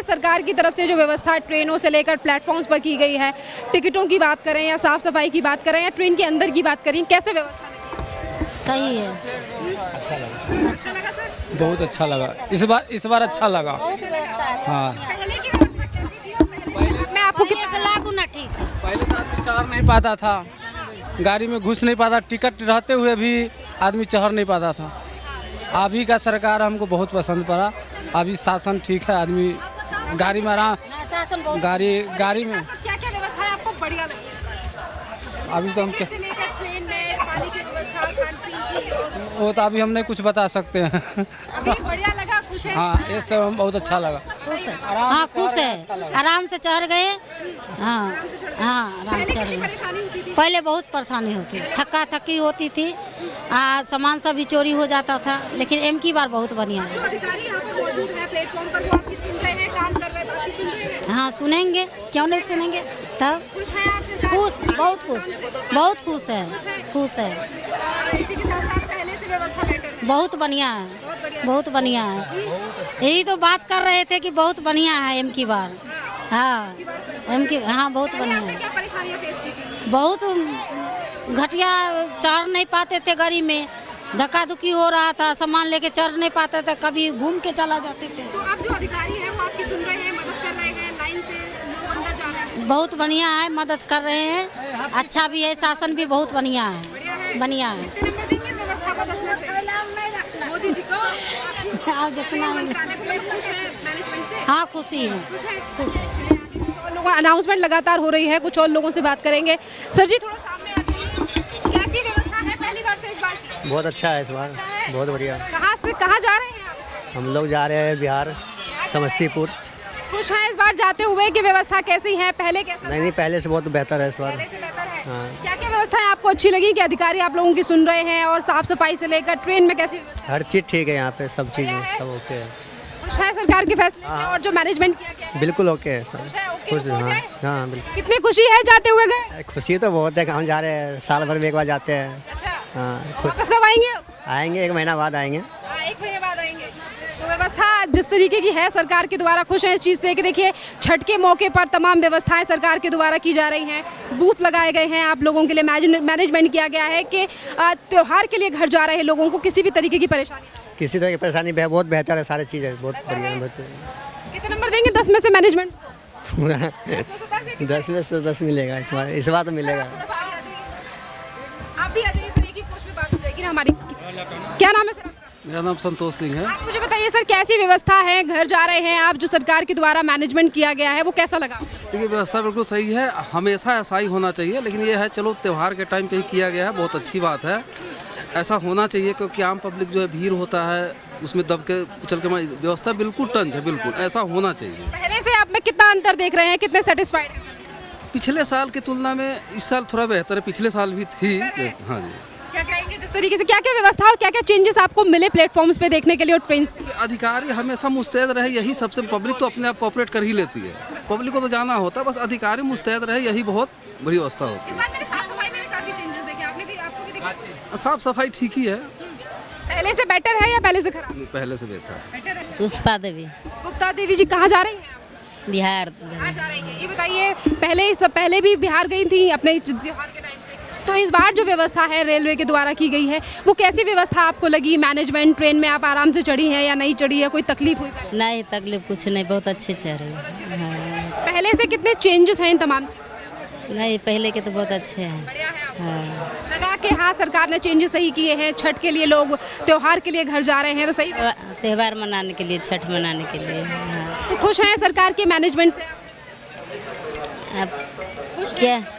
सरकार की तरफ से जो व्यवस्था ट्रेनों से लेकर प्लेटफॉर्म्स पर की गई है, टिकटों की बात करें या साफ सफाई की बात करें या ट्रेन के अंदर की बात करें, कैसे व्यवस्था लगी? सही है। अच्छा लगा सर? बहुत अच्छा लगा, इस बार अच्छा लगा। हाँ, पहले की व्यवस्था कैसी थी और पहले मैं आपको पहले से लागू ना ठीक है। पहले तो आदमी चढ़ नहीं पाता था, गाड़ी में घुस नहीं पाता, टिकट रहते हुए भी आदमी चढ़ नहीं पाता था। अभी का सरकार हमको बहुत पसंद पड़ा। अभी शासन ठीक है, आदमी गाड़ी में आराम, शासन बहुत गाड़ी में क्या क्या व्यवस्था है आपको बढ़िया लगी? अभी तो हम से लेकर ट्रेन में पानी की व्यवस्था, खान पीन की, वो तो अभी हम नहीं कुछ बता सकते हैं। अभी बढ़िया लगा, खुश है? हाँ, ये सब हम बहुत अच्छा लगा। खुश है। हाँ खुश है, आराम से चढ़ गए। हाँ हाँ आराम से पहले चढ़ कितनी गए। परेशानी होती थी? पहले बहुत परेशानी होती, थक्का थक्की होती थी, सामान सब भी चोरी हो जाता था, लेकिन एम की बार बहुत बढ़िया जो है। अधिकारी यहाँ पर मौजूद है प्लेटफॉर्म पर, वो आपकी सुन रहे हैं, काम कर रहे हैं, आपकी सुन रहे हैं? हाँ सुनेंगे, क्यों नहीं सुनेंगे। तब खुश है आप सरकार? खुश, बहुत खुश, बहुत खुश है, खुश है, और इसी के साथ साथ पहले से व्यवस्था बेटर है? बहुत बढ़िया है, बहुत बढ़िया है। यही तो बात कर रहे थे कि बहुत बढ़िया है एम की बार। हाँ एम की, हाँ बहुत पहले बढ़िया आपने है। क्या परेशानियाँ फेस की थी? बहुत घटिया, चढ़ नहीं पाते थे, गाड़ी में धक्का धुक्की हो रहा था, सामान लेके चढ़ नहीं पाते थे, कभी घूम के चला जाते थे। तो आप जो अधिकारी हैं वो आपकी सुन रहे हैं, मदद कर रहे हैं, लाइन से लोग अंदर जा रहे हैं? बहुत बढ़िया है, मदद कर रहे हैं, अच्छा भी है, शासन भी बहुत बढ़िया है, बढ़िया है? बढ़िया है। कितने नंबर देंगे इस व्यवस्था को 10 में से? मोदी जी को? आप जितना बताने को लोग खुश हैं मैनेजमेंट से? हाँ खुशी हूँ, खुश हैं? खुश है। चलिए, आगे कुछ और लोगों अनाउंसमेंट लगातार हो रही है, कुछ और लोगों से बात करेंगे। सर जी थोड़ा सामने आ जाइए, कैसी व्यवस्था है पहली बार से इस बार की? बहुत अच्छा है इस बार, अच्छा है? बहुत बढ़िया। कहाँ से कहाँ जा रहे हैं आप? हम लोग जा रहे हैं बिहार, समस्तीपुर। खुश हैं इस बार जाते हुए कि व्यवस्था कैसी है, पहले कैसा नहीं, पहले से बहुत बेहतर है इस बार। पहले से बेहतर है? हाँ। क्या क्या व्यवस्थाएं आपको अच्छी लगी कि अधिकारी आप लोगों की सुन रहे हैं, और साफ सफाई से लेकर ट्रेन में कैसी व्यवस्था? हर चीज़ ठीक है यहाँ पे, सब चीज़ सब ओके है। खुश है सरकार के फैसले से और जो मैनेजमेंट किया गया है? बिल्कुल ओके है सब। खुश है? ओके खुश रिपोर्ट हाँ है? हाँ बिल्कुल। कितनी खुशी है जाते हुए गए? खुशी तो बहुत है, हम जा रहे हैं, साल भर में एक बार जाते हैं। अच्छा, हाँ खुश। वापस कब आएंगे? आएंगे 1 महीना बाद आएंगे। हाँ, 1 महीने बाद आएंगे। तो व्यवस्था जिस तरीके की है सरकार के द्वारा, खुश है इस चीज़ से कि देखिए छठ के मौके पर तमाम व्यवस्थाएं सरकार के द्वारा की जा रही हैं, बूथ लगाए गए हैं, आप लोगों के लिए मैनेजमेंट किया गया है कि त्योहार के लिए घर जा रहे लोगों को किसी भी तरीके की परेशानी ना हो। किसी तरह की परेशानी बहुत बेहतर है, सारी चीज़ें बहुत बढ़िया है। कितने नंबर देंगे 10 में से मैनेजमेंट? 10 में से 10 मिलेगा इस बार तो मिलेगा। आप भी आ जाइए सर, एक ही कोच में बात हो जाएगी ना हमारी। क्या नाम है सर आपका? मेरा नाम संतोष सिंह है। आप मुझे बताइए सर, कैसी व्यवस्था है, घर जा रहे हैं आप, जो सरकार के द्वारा मैनेजमेंट किया गया है वो कैसा लगा? देखिए व्यवस्था बिल्कुल सही है, हमेशा ऐसा ही होना चाहिए, लेकिन ये है चलो त्यौहार के टाइम पे ही किया गया है, बहुत अच्छी बात है, ऐसा होना चाहिए, क्योंकि आम पब्लिक जो है भीड़ होता है उसमें दब के कुचल के व्यवस्था बिल्कुल टंच है, बिल्कुल ऐसा होना चाहिए। पहले से आप में कितना अंतर देख रहे हैं, कितने सेटिस्फाइड हैं? पिछले साल की तुलना में इस साल थोड़ा बेहतर है, पिछले साल भी थी। हाँ जी। क्या कहेंगे जिस तरीके से, क्या क्या व्यवस्था और क्या क्या चेंजेस आपको मिले प्लेटफॉर्म्स पे देखने के लिए और ट्रेन पे? अधिकारी हमेशा मुस्तैद रहे, यही सबसे, पब्लिक तो अपने आप कोऑपरेट कर ही लेती है, पब्लिक को तो जाना होता है, बस अधिकारी मुस्तैद रहे, यही बहुत बड़ी व्यवस्था होती इस बार मैंने साफ सफाई में भी काफी चेंजेस देखे, आपने भी, आपको भी देखे? है। साफ सफाई ठीक ही है, पहले से बेटर है या पहले से खराब? पहले से बेहतर। बेटर है। पुष्पा देवी, गुप्ता देवी जी कहाँ जा रही हैं आप? बिहार। बिहार जा रही हैं। ये बताइए, पहले भी बिहार गई थी अपने त्योहार के टाइम पे, तो इस बार जो व्यवस्था है रेलवे के द्वारा की गई है वो कैसी व्यवस्था आपको लगी? मैनेजमेंट, ट्रेन में आप आराम से चढ़ी हैं या नहीं चढ़ी है, कोई तकलीफ हुई? नहीं तकलीफ कुछ नहीं, बहुत अच्छे चल रही है। पहले से कितने चेंजेस हैं इन तमाम? नहीं पहले के तो बहुत अच्छे हैं। बढ़िया है आपको? हाँ। लगा कि हाँ सरकार ने चेंजेस सही किए हैं, छठ के लिए लोग त्योहार के लिए घर जा रहे हैं, तो सही। त्यौहार मनाने के लिए, छठ मनाने के लिए। हाँ। तो खुश हैं सरकार के मैनेजमेंट से? अब खुश क्या? हैं?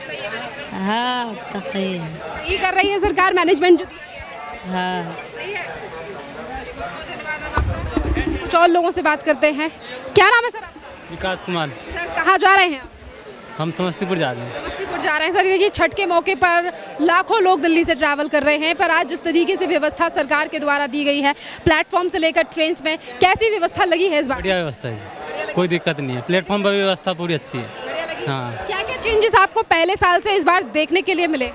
सही है? हाँ तो सही है। सही कर रही है सरकार मैनेजमेंट जो दिया गया है? हाँ सही है। चलिए, बहुत-बहुत धन्यवाद मैम आपका। कुछ और लोगों से बात करते हैं। क्या नाम है सर आपका? विकास कुमार। सर कहाँ जा रहे हैं आप? हम समस्तीपुर जा रहे हैं। समस्तीपुर जा रहे हैं। सर देखिए छठ के मौके पर लाखों लोग दिल्ली से ट्रैवल कर रहे हैं, पर आज जिस तरीके से व्यवस्था सरकार के द्वारा दी गई है प्लेटफॉर्म से लेकर ट्रेन में, कैसी व्यवस्था लगी है इस बार? बढ़िया व्यवस्था है जी, कोई दिक्कत नहीं है, प्लेटफॉर्म पर भी व्यवस्था पूरी अच्छी है। बढ़िया लगी? हाँ। क्या क्या चेंजेस आपको पहले साल से इस बार देखने के लिए मिले?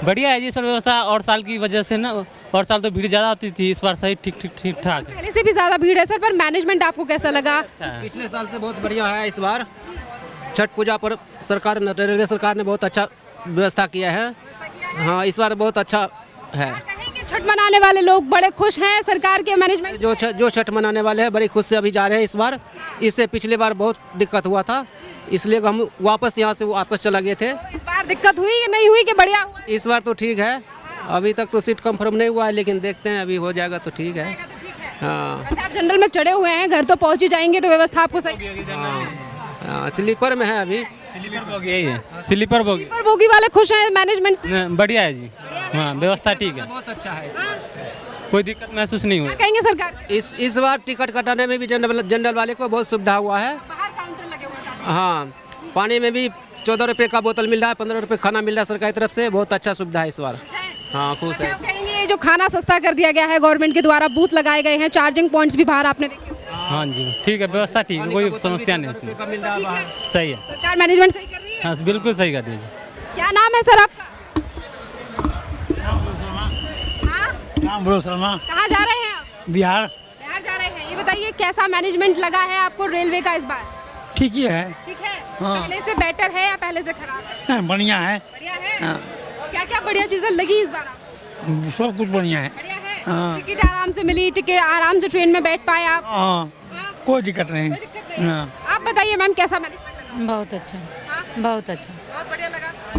बढ़िया है जी सर व्यवस्था, और साल की वजह से ना और साल तो भीड़ ज़्यादा होती थी, इस बार सही ठीक ठाक है। पहले से भी ज़्यादा भीड़ है सर, पर मैनेजमेंट आपको कैसा लगा? अच्छा है। पिछले साल से बहुत बढ़िया है। इस बार छठ पूजा पर सरकार रेलवे सरकार ने बहुत अच्छा व्यवस्था किया है। हाँ, इस बार बहुत अच्छा है। कहेंगे छठ मनाने वाले लोग बड़े खुश हैं सरकार के मैनेजमेंट? जो छठ मनाने वाले हैं बड़ी खुश से अभी जा रहे हैं इस बार। इससे पिछले बार बहुत दिक्कत हुआ था, इसलिए हम वापस यहाँ से वापस चला गए थे। इस बार दिक्कत हुई या नहीं हुई कि बढ़िया हुआ? इस बार तो ठीक है, अभी तक तो सीट कंफर्म नहीं हुआ है, लेकिन देखते हैं, अभी हो जाएगा तो ठीक है। हाँ, वैसे आप जनरल में चढ़े हुए हैं, घर तो पहुंच ही जाएंगे, तो व्यवस्था आपको सही? हाँ, स्लीपर में है अभी। स्लीपर बोगी यही है, स्लीपर बोगी। पर बोगी वाले खुश हैं मैनेजमेंट से? बढ़िया है जी, हाँ व्यवस्था ठीक है, बहुत अच्छा है। कोई दिक्कत महसूस नहीं हुई। क्या कहेंगे सरकार? इस बार टिकट कटाने में भी जनरल वाले को बहुत सुविधा हुआ है। बाहर काउंटर लगे हुए हैं। हाँ, पानी में भी 14 रुपये का बोतल मिल रहा है, 15 रुपये खाना मिल रहा है सरकार की तरफ से। बहुत अच्छा सुविधा है इस बार। हाँ, खुश है। आप कहेंगे ये जो खाना सस्ता कर दिया गया है गवर्नमेंट के द्वारा, बूथ लगाए गए हैं, चार्जिंग पॉइंट्स भी बाहर आपने देखे होंगे। हाँ जी ठीक है, व्यवस्था ठीक है, कोई समस्या नहीं इसमें, का मिल रहा है बाहर। सही है। सरकार मैनेजमेंट सही कर रही है? हाँ बिल्कुल सही कर दीजिए। क्या नाम है सर आपका? नाम बोलो शर्मा। कहाँ जा रहे हैं आप? बिहार। बिहार जा रहे हैं। ये बताइए कैसा मैनेजमेंट लगा है आपको रेलवे का इस बार? ठीक ही है। ठीक है। हाँ। पहले से बेटर है या पहले से खराब है? बढ़िया है। बढ़िया है। हाँ। क्या क्या बढ़िया चीजें लगी इस बार आपको? सब कुछ बढ़िया है। बढ़िया है। हाँ। टिकट आराम से मिली, टिकट आराम से ट्रेन में बैठ पाए आप? हाँ, हाँ? कोई दिक्कत नहीं। कोई दिक्कत नहीं। हाँ। आप बताइए मैम कैसा मैनेजमेंट लगा? बहुत अच्छा, हाँ? बहुत अच्छा। बहुत बढ़िया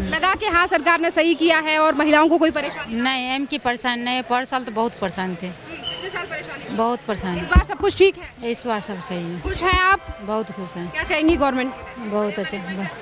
लगा कि हाँ सरकार ने सही किया है और महिलाओं को कोई परेशानी नहीं, एम की परेशानी नहीं। पर साल तो बहुत परेशान थे, पिछले साल परेशानी बहुत परेशान। इस बार सब कुछ ठीक है? इस बार सब सही है, खुश हैं आप? बहुत खुश हैं। क्या कहेंगी गवर्नमेंट के? बहुत अच्छा,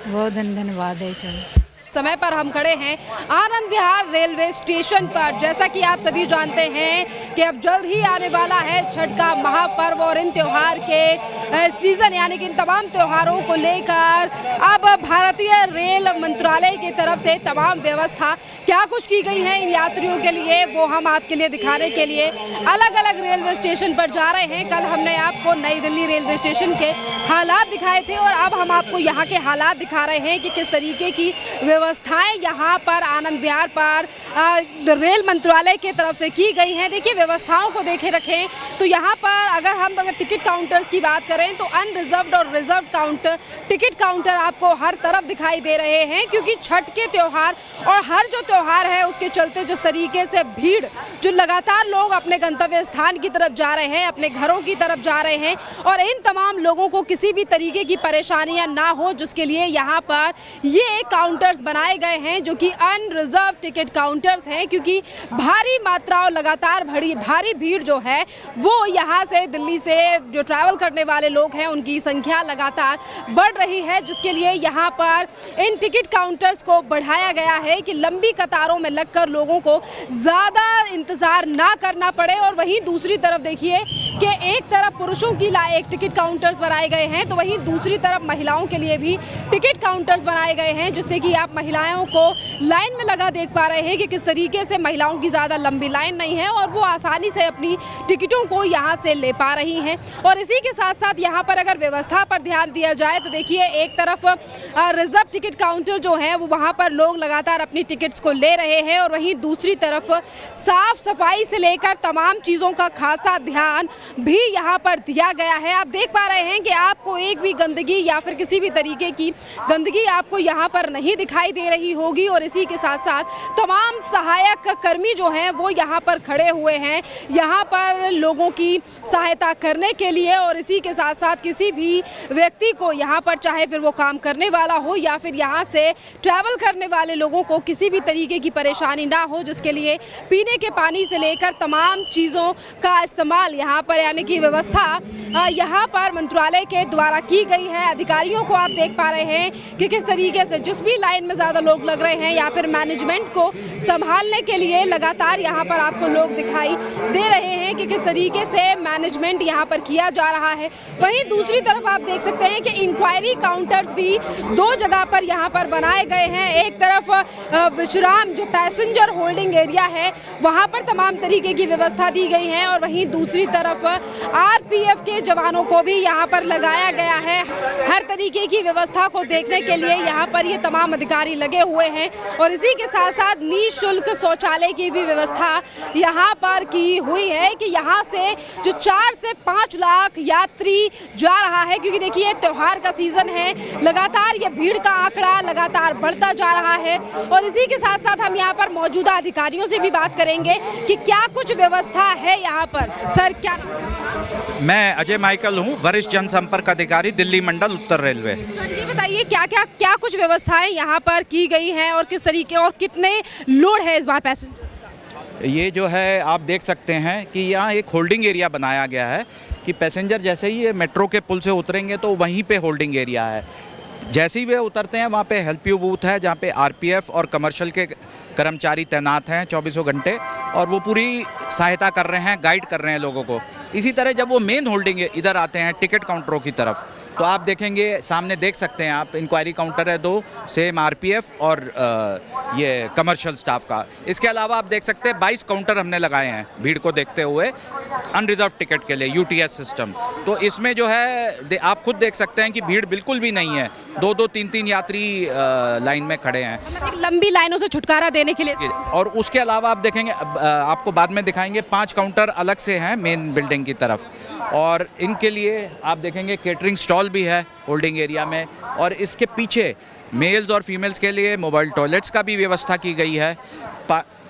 बहुत धन्यवाद है सर। समय पर हम खड़े हैं आनंद विहार रेलवे स्टेशन पर। जैसा कि आप सभी जानते हैं कि अब जल्द ही आने वाला है छठ का महापर्व और इन त्योहार के सीजन यानी कि इन तमाम त्योहारों को लेकर अब भारतीय रेल मंत्रालय की तरफ से तमाम व्यवस्था क्या कुछ की गई है इन यात्रियों के लिए, वो हम आपके लिए दिखाने के लिए अलग अलग रेलवे स्टेशन पर जा रहे हैं। कल हमने आपको नई दिल्ली रेलवे स्टेशन के हालात दिखाए थे और अब हम आपको यहाँ के हालात दिखा रहे हैं कि किस तरीके की व्यवस्थाएं यहाँ पर आनंद विहार पर रेल मंत्रालय की तरफ से की गई हैं। देखिए व्यवस्थाओं को देखे रखें तो यहाँ पर अगर टिकट काउंटर्स की बात करें तो अनरिजर्व्ड और रिजर्व काउंटर टिकट काउंटर आपको हर तरफ दिखाई दे रहे हैं, क्योंकि छठ के त्यौहार और हर जो त्यौहार है उसके चलते जिस तरीके से भीड़ जो लगातार लोग अपने गंतव्य स्थान की तरफ जा रहे हैं, अपने घरों की तरफ जा रहे हैं और इन तमाम लोगों को किसी भी तरीके की परेशानियां ना हो, जिसके लिए यहाँ पर ये काउंटर्स बनाए गए हैं जो कि अनरिजर्व टिकट काउंटर्स हैं, क्योंकि भारी मात्रा और लगातार भारी भीड़ जो है वो यहाँ से दिल्ली से जो ट्रैवल करने वाले लोग हैं उनकी संख्या लगातार बढ़ रही है, जिसके लिए यहाँ पर इन टिकट काउंटर्स को बढ़ाया गया है कि लंबी कतारों में लगकर लोगों को ज़्यादा इंतज़ार ना करना पड़े। और वहीं दूसरी तरफ देखिए कि एक तरफ पुरुषों की एक टिकट काउंटर्स बनाए गए हैं तो वहीं दूसरी तरफ महिलाओं के लिए भी टिकट काउंटर्स बनाए गए हैं, जिससे कि आप महिलाओं को लाइन में लगा देख पा रहे हैं कि किस तरीके से महिलाओं की ज़्यादा लंबी लाइन नहीं है और वो आसानी से अपनी टिकटों को यहाँ से ले पा रही हैं। और इसी के साथ साथ यहाँ पर अगर व्यवस्था पर ध्यान दिया जाए तो देखिए एक तरफ रिजर्व टिकट काउंटर जो है वो वहाँ पर लोग लगातार अपनी टिकट्स को ले रहे हैं और वहीं दूसरी तरफ साफ सफाई से लेकर तमाम चीज़ों का खासा ध्यान भी यहाँ पर दिया गया है। आप देख पा रहे हैं कि आपको एक भी गंदगी या फिर किसी भी तरीके की गंदगी आपको यहाँ पर नहीं दिखाई दे रही होगी। और इसी के साथ साथ तमाम सहायक कर्मी जो हैं वो यहाँ पर खड़े हुए हैं यहाँ पर लोगों की सहायता करने के लिए। और इसी के साथ साथ किसी भी व्यक्ति को यहाँ पर चाहे फिर वो काम करने वाला हो या फिर यहाँ से ट्रैवल करने वाले लोगों को किसी भी तरीके की परेशानी ना हो, जिसके लिए पीने के पानी से लेकर तमाम चीज़ों का इस्तेमाल यहाँ पर यानी कि व्यवस्था यहाँ पर मंत्रालय के द्वारा की गई है। अधिकारियों को आप देख पा रहे हैं कि किस तरीके से जिस भी लाइन में ज़्यादा लोग लग रहे हैं या फिर मैनेजमेंट को संभालने के लिए लगातार यहाँ पर आपको लोग दिखाई दे रहे हैं कि किस तरीके से मैनेजमेंट यहाँ पर किया जा रहा है। वहीं दूसरी तरफ आप देख सकते हैं कि इंक्वायरी काउंटर्स भी दो जगह पर यहाँ पर बनाए गए हैं। एक तरफ विश्राम जो पैसेंजर होल्डिंग एरिया है वहाँ पर तमाम तरीके की व्यवस्था दी गई है और वहीं दूसरी तरफ आरपीएफ के जवानों को भी यहाँ पर लगाया गया है। हर तरीके की व्यवस्था को देखने के लिए यहाँ पर ये तमाम अधिकारी कर्मचारी लगे हुए हैं और इसी के साथ साथ निःशुल्क शौचालय की भी व्यवस्था यहाँ पर की हुई है कि यहाँ से जो 4 से 5 लाख यात्री जा रहा है, क्योंकि देखिए त्योहार का सीजन है, लगातार ये भीड़ का आंकड़ा लगातार बढ़ता जा रहा है। और इसी के साथ साथ हम यहाँ पर मौजूदा अधिकारियों से भी बात करेंगे कि क्या कुछ व्यवस्था है यहाँ पर। सर क्या नाम है? मैं अजय माइकल हूँ, वरिष्ठ जनसंपर्क अधिकारी, दिल्ली मंडल, उत्तर रेलवे। सर ये बताइए क्या कुछ व्यवस्थाएं यहाँ पर की गई हैं और किस तरीके और कितने लोड है इस बार पैसेंजर्स का? ये जो है आप देख सकते हैं कि यहाँ एक होल्डिंग एरिया बनाया गया है कि पैसेंजर जैसे ही ये मेट्रो के पुल से उतरेंगे तो वहीं पे होल्डिंग एरिया है। जैसे ही वे उतरते हैं वहाँ पे हेल्प यू बूथ है जहाँ पे आरपीएफ और कमर्शियल के कर्मचारी तैनात हैं 24 घंटे और वो पूरी सहायता कर रहे हैं, गाइड कर रहे हैं लोगों को। इसी तरह जब वो मेन होल्डिंग इधर आते हैं टिकट काउंटरों की तरफ तो आप देखेंगे सामने देख सकते हैं आप, इंक्वायरी काउंटर है 2, सेम आरपीएफ और ये कमर्शियल स्टाफ का। इसके अलावा आप देख सकते हैं 22 काउंटर हमने लगाए हैं भीड़ को देखते हुए अनरिजर्व टिकट के लिए, यूटीएस सिस्टम। तो इसमें जो है आप खुद देख सकते हैं कि भीड़ बिल्कुल भी नहीं है, 2-2, 3-3 यात्री लाइन में खड़े हैं, मतलब एक लंबी लाइनों से छुटकारा देने के लिए। और उसके अलावा आप देखेंगे, आपको बाद में दिखाएंगे, 5 काउंटर अलग से हैं मेन बिल्डिंग की तरफ और इनके लिए आप देखेंगे केटरिंग स्टॉल भी है होल्डिंग एरिया में। और इसके पीछे मेल्स और फीमेल्स के लिए मोबाइल टॉयलेट्स का भी व्यवस्था की गई है,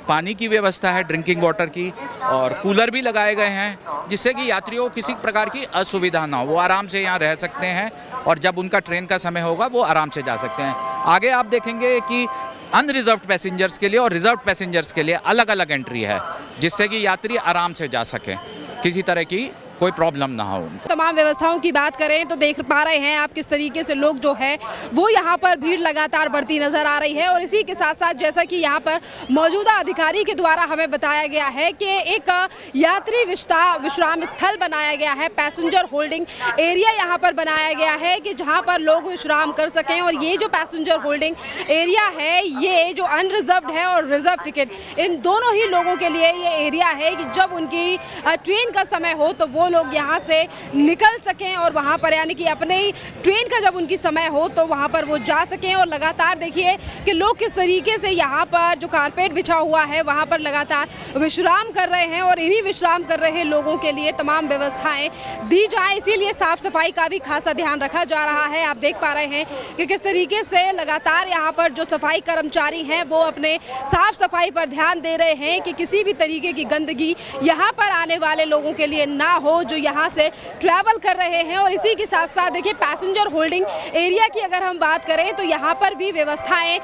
पानी की व्यवस्था है, ड्रिंकिंग वाटर की, और कूलर भी लगाए गए हैं जिससे कि यात्रियों को किसी प्रकार की असुविधा ना हो, वो आराम से यहाँ रह सकते हैं और जब उनका ट्रेन का समय होगा वो आराम से जा सकते हैं। आगे आप देखेंगे कि अनरिजर्व्ड पैसेंजर्स के लिए और रिजर्व्ड पैसेंजर्स के लिए अलग अलग एंट्री है जिससे कि यात्री आराम से जा सकें, किसी तरह की कोई प्रॉब्लम ना हो। तमाम व्यवस्थाओं की बात करें तो देख पा रहे हैं आप किस तरीके से लोग जो है वो यहाँ पर भीड़ लगातार बढ़ती नजर आ रही है। और इसी के साथ साथ जैसा कि यहाँ पर मौजूदा अधिकारी के द्वारा हमें बताया गया है कि एक यात्री विश्राम स्थल बनाया गया है, पैसेंजर होल्डिंग एरिया यहाँ पर बनाया गया है कि जहाँ पर लोग विश्राम कर सकें। और ये जो पैसेंजर होल्डिंग एरिया है, ये जो अनरिजर्व्ड है और रिजर्व टिकट, इन दोनों ही लोगों के लिए ये एरिया है कि जब उनकी ट्रेन का समय हो तो वो लोग यहाँ से निकल सकें और वहाँ पर यानी कि अपने ट्रेन का जब उनकी समय हो तो वहाँ पर वो जा सकें। और लगातार देखिए कि लोग किस तरीके से यहाँ पर जो कारपेट बिछा हुआ है वहाँ पर लगातार विश्राम कर रहे हैं और इन्हीं विश्राम कर रहे लोगों के लिए तमाम व्यवस्थाएं दी जाए, इसीलिए साफ सफाई का भी खासा ध्यान रखा जा रहा है। आप देख पा रहे हैं कि किस तरीके से लगातार यहाँ पर जो सफाई कर्मचारी हैं वो अपने साफ सफाई पर ध्यान दे रहे हैं कि किसी भी तरीके की गंदगी यहाँ पर आने वाले लोगों के लिए ना हो जो यहाँ से ट्रैवल कर रहे हैं। और इसी के साथ साथ देखिए पैसेंजर होल्डिंग एरिया की अगर हम बात करें तो यहाँ पर भी व्यवस्थाएं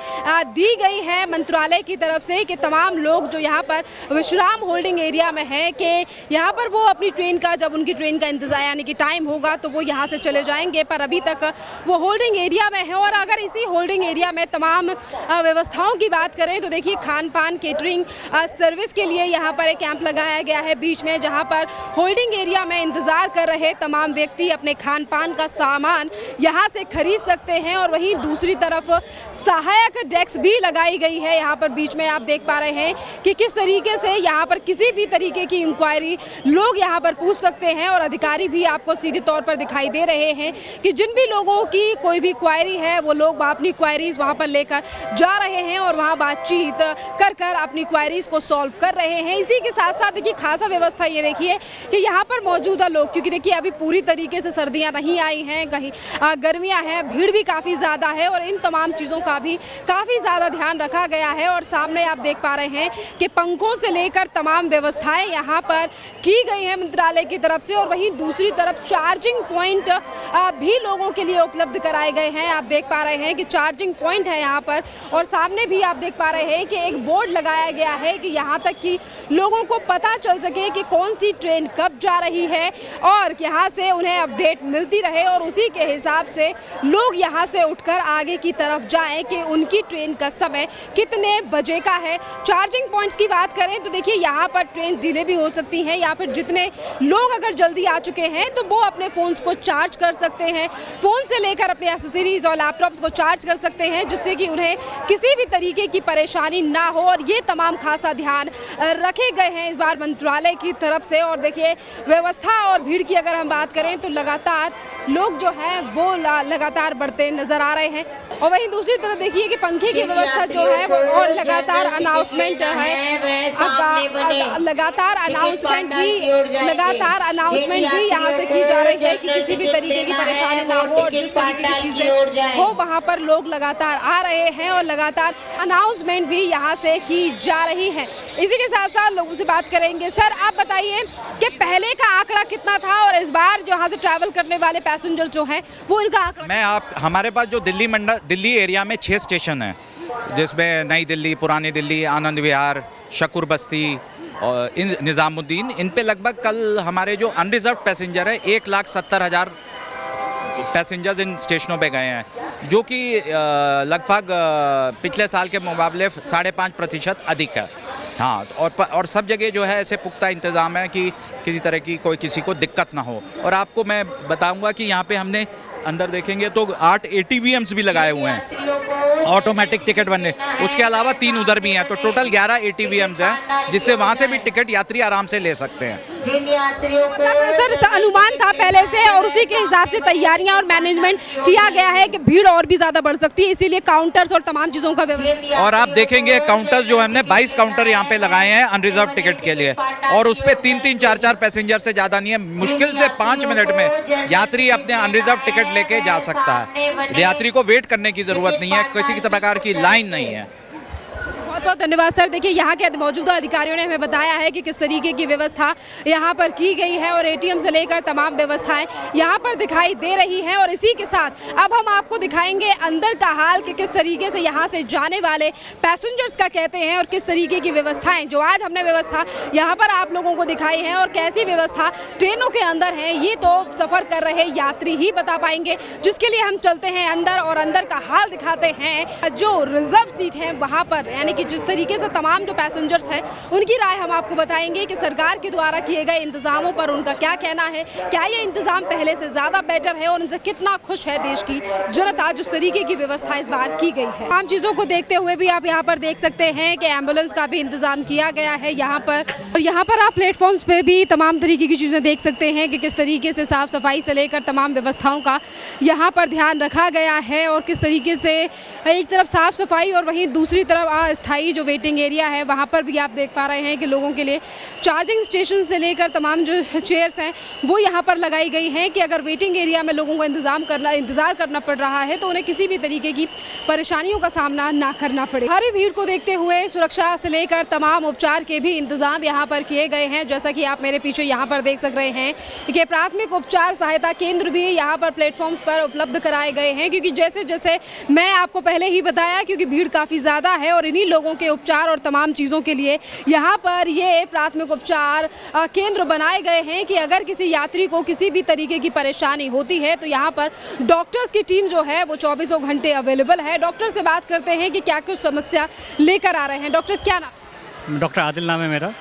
दी गई हैं मंत्रालय की तरफ से कि तमाम लोग जो यहाँ पर विश्राम होल्डिंग एरिया में हैं कि यहाँ पर वो अपनी ट्रेन का, जब उनकी ट्रेन का इंतजार यानी कि टाइम होगा तो वो यहाँ से चले जाएंगे, पर अभी तक वो होल्डिंग एरिया में है। और अगर इसी होल्डिंग एरिया में तमाम व्यवस्थाओं की बात करें तो देखिए खान पान केटरिंग सर्विस के लिए यहाँ पर एक कैंप लगाया गया है बीच में, जहाँ पर होल्डिंग एरिया में इंतजार कर रहे तमाम व्यक्ति अपने खान पान का सामान यहाँ से खरीद सकते हैं। और वहीं दूसरी तरफ सहायक डेस्क भी लगाई गई है यहाँ पर बीच में। आप देख पा रहे हैं कि किस तरीके से यहाँ पर किसी भी तरीके की इंक्वायरी लोग यहाँ पर पूछ सकते हैं और अधिकारी भी आपको सीधे तौर पर दिखाई दे रहे हैं कि जिन भी लोगों की कोई भी क्वायरी है वो लोग अपनी क्वायरीज वहाँ पर लेकर जा रहे हैं और वहाँ बातचीत कर अपनी क्वायरीज को सॉल्व कर रहे हैं। इसी के साथ साथ देखिए खासा व्यवस्था ये देखिए कि यहाँ पर मौजूदा लोग, क्योंकि देखिए अभी पूरी तरीके से सर्दियाँ नहीं आई हैं, कहीं गर्मियाँ हैं, भीड़ भी काफ़ी ज़्यादा है और इन तमाम चीज़ों का भी काफ़ी ज़्यादा ध्यान रखा गया है। और सामने आप देख पा रहे हैं कि पंखों से लेकर तमाम व्यवस्थाएं यहाँ पर की गई हैं मंत्रालय की तरफ से। और वहीं दूसरी तरफ चार्जिंग पॉइंट भी लोगों के लिए उपलब्ध कराए गए हैं। आप देख पा रहे हैं कि चार्जिंग पॉइंट है यहाँ पर और सामने भी आप देख पा रहे हैं कि एक बोर्ड लगाया गया है कि यहाँ तक कि लोगों को पता चल सके कि कौन सी ट्रेन कब जा रही है और यहाँ से उन्हें अपडेट मिलती रहे और उसी के हिसाब से लोग यहाँ से उठकर आगे की तरफ जाएं कि उनकी ट्रेन का समय कितने बजे का है। चार्जिंग पॉइंट्स की बात करें तो देखिए यहाँ पर ट्रेन डिले भी हो सकती है या फिर जितने लोग अगर जल्दी आ चुके हैं तो वो अपने फ़ोन्स को चार्ज कर सकते हैं, फ़ोन से लेकर अपने एक्सेसरीज और लैपटॉप्स को चार्ज कर सकते हैं जिससे कि उन्हें किसी भी तरीके की परेशानी ना हो। और ये तमाम खासा ध्यान रखे गए हैं इस बार मंत्रालय की तरफ से। और देखिए व्यवस्था व्यवस्था और भीड़ की अगर हम बात करें तो लगातार लोग जो है वो लगातार बढ़ते नजर आ रहे हैं। और वहीं दूसरी तरफ देखिए कि पंखे की व्यवस्था जो है वो और लगातार अनाउंसमेंट है, लगातार अनाउंसमेंट भी यहाँ से की जा रही है कि किसी भी तरीके की परेशानी ना हो और जिस तरीके की चीजें हो वहाँ पर लोग लगातार आ रहे हैं और लगातार अनाउंसमेंट भी यहाँ से की जा रही है। इसी के साथ साथ लोगों से बात करेंगे। सर आप बताइए कि पहले का आंकड़ा कितना था और इस बार जो यहाँ से ट्रैवल करने वाले पैसेंजर जो हैं वो इनका आंकड़ा? हमारे पास जो दिल्ली एरिया में 6 स्टेशन हैं, जिसमें नई दिल्ली, पुरानी दिल्ली, आनंद विहार, शकूर बस्ती और निज़ामुद्दीन, इन पे लगभग कल हमारे जो अनरिजर्व पैसेंजर है 1,70,000 पैसेंजर्स इन स्टेशनों पे गए हैं, जो कि लगभग पिछले साल के मुकाबले 5.5% अधिक है। हाँ, और सब जगह जो है ऐसे पुख्ता इंतज़ाम है कि किसी तरह की किसी को दिक्कत ना हो। और आपको मैं बताऊंगा कि यहाँ पे हमने अंदर देखेंगे तो 8 ATVMs भी लगाए हुए हैं, ऑटोमेटिक टिकट बनने, उसके अलावा 3 उधर भी हैं, तो टोटल 11 ATVMs हैं, जिससे वहाँ से भी टिकट यात्री आराम से ले सकते हैं। सर अनुमान था पहले से और उसी के हिसाब से तैयारियां और मैनेजमेंट किया गया है कि भीड़ और भी ज्यादा बढ़ सकती है, इसीलिए काउंटर्स और तमाम चीजों का व्यवस्था। और आप देखेंगे काउंटर्स जो हमने 22 काउंटर यहाँ पे लगाए हैं अनरिजर्व टिकट के लिए, और उस पर 3-3, 4-4 पैसेंजर से ज्यादा नहीं है। मुश्किल से 5 मिनट में यात्री अपने अनरिजर्व टिकट लेके जा सकता है। यात्री को वेट करने की जरूरत नहीं है, किसी प्रकार की लाइन नहीं है। बहुत बहुत धन्यवाद सर। देखिए यहाँ के मौजूदा अधिकारियों ने हमें बताया है कि किस तरीके की व्यवस्था यहाँ पर की गई है और ATM से लेकर तमाम व्यवस्थाएं यहाँ पर दिखाई दे रही हैं। और इसी के साथ अब हम आपको दिखाएंगे अंदर का हाल कि किस तरीके से यहाँ से जाने वाले पैसेंजर्स का कहते हैं और किस तरीके की व्यवस्थाएं जो आज हमने व्यवस्था यहाँ पर आप लोगों को दिखाई है और कैसी व्यवस्था ट्रेनों के अंदर है, ये तो सफ़र कर रहे यात्री ही बता पाएंगे, जिसके लिए हम चलते हैं अंदर और अंदर का हाल दिखाते हैं। जो रिजर्व सीट है वहाँ पर, यानी कि जिस तरीके से तमाम जो पैसेंजर्स हैं उनकी राय हम आपको बताएंगे कि सरकार के द्वारा किए गए इंतजामों पर उनका क्या कहना है, क्या ये इंतजाम पहले से ज़्यादा बेटर है और उनसे कितना खुश है देश की जनता जिस तरीके की व्यवस्था इस बार की गई है। तमाम चीज़ों को देखते हुए भी आप यहाँ पर देख सकते हैं कि एम्बुलेंस का भी इंतजाम किया गया है यहाँ पर, और यहाँ पर आप प्लेटफॉर्म्स पे भी तमाम तरीके की चीज़ें देख सकते हैं कि किस तरीके से साफ़ सफाई से लेकर तमाम व्यवस्थाओं का यहाँ पर ध्यान रखा गया है और किस तरीके से एक तरफ साफ़ सफाई और वहीं दूसरी तरफ अस्थायी जो वेटिंग एरिया है वहाँ पर भी आप देख पा रहे हैं कि लोगों के लिए चार्जिंग स्टेशन से लेकर तमाम जो चेयर्स हैं वो यहाँ पर लगाई गई हैं कि अगर वेटिंग एरिया में लोगों को इंतज़ार करना पड़ रहा है तो उन्हें किसी भी तरीके की परेशानियों का सामना ना करना पड़े। भारी भीड़ को देखते हुए सुरक्षा से लेकर तमाम उपचार के भी इंतजाम यहाँ पर किए गए हैं। जैसा कि आप मेरे पीछे यहाँ पर देख सक रहे हैं कि प्राथमिक उपचार सहायता केंद्र भी यहाँ पर प्लेटफॉर्म्स पर उपलब्ध कराए गए हैं, क्योंकि जैसे जैसे मैं आपको पहले ही बताया क्योंकि भीड़ काफ़ी ज़्यादा है और इन्हीं लोगों के उपचार और तमाम चीज़ों के लिए यहाँ पर ये प्राथमिक उपचार केंद्र बनाए गए हैं कि अगर किसी यात्री को किसी भी तरीके की परेशानी होती है तो यहाँ पर डॉक्टर्स की टीम जो है वो 24 घंटे अवेलेबल है। डॉक्टर से बात करते हैं कि क्या कुछ समस्या लेकर आ रहे हैं। डॉक्टर क्या नाम? डॉक्टर आदिल नाम है मेरा।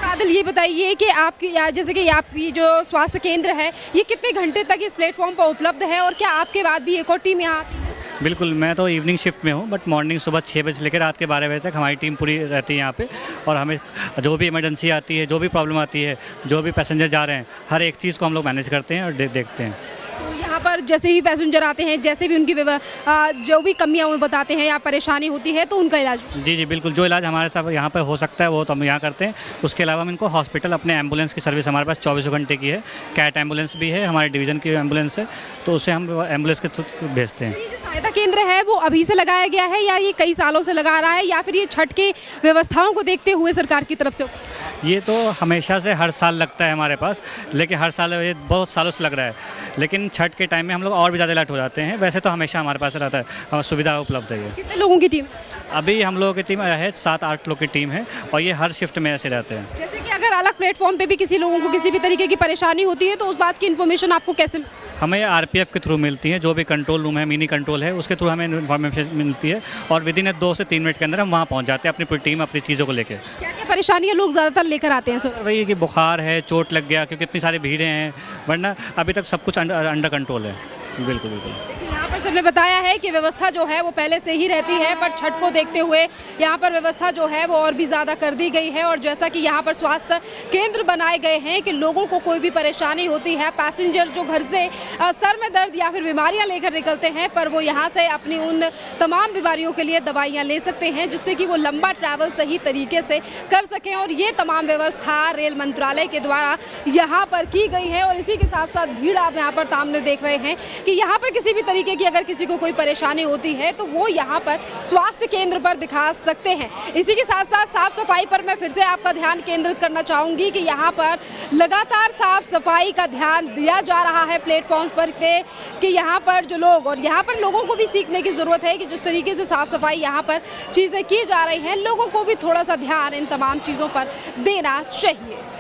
आदिल ये बताइए कि आपकी जैसे कि आपकी जो स्वास्थ्य केंद्र है ये कितने घंटे तक इस प्लेटफॉर्म पर उपलब्ध है और क्या आपके बाद भी एक और टीम यहाँ आती है? बिल्कुल, मैं तो इवनिंग शिफ्ट में हूँ, बट मॉर्निंग सुबह 6 बजे से लेकर रात के 12 बजे तक हमारी टीम पूरी रहती है यहाँ पे। और हमें जो भी इमरजेंसी आती है, जो भी प्रॉब्लम आती है, जो भी पैसेंजर जा रहे हैं, हर एक चीज़ को हम लोग मैनेज करते हैं और देखते हैं। तो यहाँ पर जैसे ही पैसेंजर आते हैं, जैसे भी उनकी जो भी कमियाँ वो बताते हैं या परेशानी होती है तो उनका इलाज? जी, बिल्कुल, जो इलाज हमारे साथ यहाँ पे हो सकता है वो तो हम यहाँ करते हैं। उसके अलावा हम इनको हॉस्पिटल, अपने एम्बुलेंस की सर्विस हमारे पास 24 घंटे की है। कैट एम्बुलेंस भी है, हमारे डिवीज़न की एम्बुलेंस है, तो उसे हम एम्बुलेंस के थ्रू भेजते हैं। सहायता केंद्र है वो अभी से लगाया गया है या ये कई सालों से लगा रहा है या फिर ये छठ के व्यवस्थाओं को देखते हुए सरकार की तरफ से? ये तो हमेशा से हर साल लगता है हमारे पास, लेकिन हर साल ये बहुत सालों से लग रहा है, लेकिन छठ के टाइम में हम लोग और भी ज़्यादा अलर्ट हो जाते हैं। वैसे तो हमेशा हमारे पास रहता है, सुविधा उपलब्ध है। कितने लोगों की टीम? अभी हम लोगों की टीम है 7-8 लोग की टीम है और ये हर शिफ्ट में ऐसे रहते हैं। जैसे कि अगर अलग प्लेटफॉर्म पे भी किसी लोगों को किसी भी तरीके की परेशानी होती है तो उस बात की इन्फॉर्मेशन आपको कैसे? हमें RPF के थ्रू मिलती है, जो भी कंट्रोल रूम है, मिनी कंट्रोल है, उसके थ्रू हमें इन्फॉर्मेशन मिलती है और विदिन 2 से 3 मिनट के अंदर हम वहाँ पहुँच जाते हैं अपनी पूरी टीम अपनी चीज़ों को लेकर। क्या क्या परेशानियाँ लोग ज़्यादातर लेकर आते हैं सर? वही कि बुखार है, चोट लग गया, क्योंकि इतनी सारी भीड़ें हैं, वरना अभी तक सब कुछ अंडर कंट्रोल है। बिल्कुल बिल्कुल। यहाँ पर सबने बताया है कि व्यवस्था जो है वो पहले से ही रहती है, पर छठ को देखते हुए यहाँ पर व्यवस्था जो है वो और भी ज़्यादा कर दी गई है। और जैसा कि यहाँ पर स्वास्थ्य केंद्र बनाए गए हैं कि लोगों को कोई भी परेशानी होती है, पैसेंजर जो घर से सर में दर्द या फिर बीमारियाँ लेकर निकलते हैं, पर वो यहाँ से अपनी उन तमाम बीमारियों के लिए दवाइयाँ ले सकते हैं, जिससे कि वो लंबा ट्रैवल सही तरीके से कर सकें। और ये तमाम व्यवस्था रेल मंत्रालय के द्वारा यहाँ पर की गई है। और इसी के साथ साथ भीड़ आप यहाँ पर सामने देख रहे हैं कि यहाँ पर किसी भी तरीके की अगर किसी को कोई परेशानी होती है तो वो यहाँ पर स्वास्थ्य केंद्र पर दिखा सकते हैं। इसी के साथ साथ साफ सफाई पर मैं फिर से आपका ध्यान केंद्रित करना चाहूँगी कि यहाँ पर लगातार साफ सफाई का ध्यान दिया जा रहा है प्लेटफॉर्म्स पर कि यहाँ पर जो लोग, और यहाँ पर लोगों को भी सीखने की ज़रूरत है कि जिस तरीके से साफ सफाई यहाँ पर चीज़ें की जा रही हैं, लोगों को भी थोड़ा सा ध्यान इन तमाम चीज़ों पर देना चाहिए।